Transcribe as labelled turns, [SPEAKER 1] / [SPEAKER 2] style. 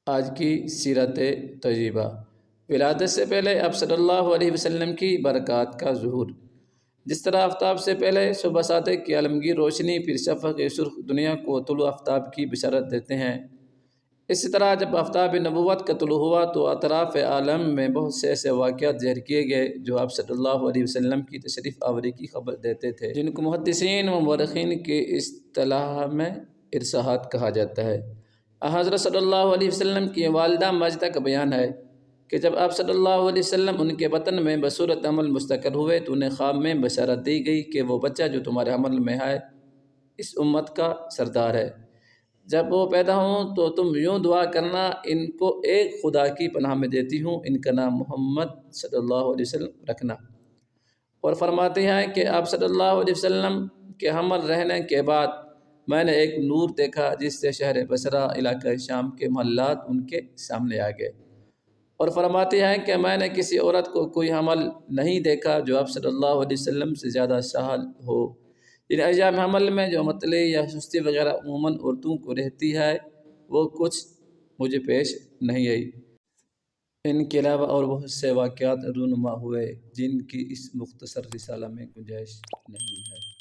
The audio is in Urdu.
[SPEAKER 1] آج کی سیرت طیبہ۔ ولادت سے پہلے آپ صلی اللہ علیہ وسلم کی برکات کا ظہور۔ جس طرح آفتاب سے پہلے صبح صادق کی عالمگیر روشنی پھر شفق سرخ دنیا کو طلوع آفتاب کی بشارت دیتے ہیں، اسی طرح جب آفتاب نبوت کا طلوع ہوا تو اطراف عالم میں بہت سے ایسے واقعات ظاہر کیے گئے جو آپ صلی اللہ علیہ وسلم کی تشریف آوری کی خبر دیتے تھے، جن کو محدثین و مورخین کی اصطلاح میں ارشاد کہا جاتا ہے۔ حضرت صلی اللہ علیہ وسلم کی والدہ ماجدہ کا بیان ہے کہ جب آپ صلی اللہ علیہ وسلم ان کے وطن میں بصورت عمل مستقر ہوئے تو انہیں خواب میں بشارت دی گئی کہ وہ بچہ جو تمہارے حمل میں ہے اس امت کا سردار ہے۔ جب وہ پیدا ہوں تو تم یوں دعا کرنا، ان کو ایک خدا کی پناہ میں دیتی ہوں، ان کا نام محمد صلی اللہ علیہ وسلم رکھنا۔ اور فرماتے ہیں کہ آپ صلی اللہ علیہ وسلم کے حمل رہنے کے بعد میں نے ایک نور دیکھا جس سے شہر بصرہ علاقہ شام کے محلات ان کے سامنے آ گئے۔ اور فرماتے ہیں کہ میں نے کسی عورت کو کوئی حمل نہیں دیکھا جو آپ صلی اللہ علیہ وسلم سے زیادہ سہل ہو۔ ان ایام حمل میں جو مطلع یا سستی وغیرہ عموماً عورتوں کو رہتی ہے وہ کچھ مجھے پیش نہیں آئی۔ ان کے علاوہ اور بہت سے واقعات رونما ہوئے جن کی اس مختصر رسالہ میں گنجائش نہیں ہے۔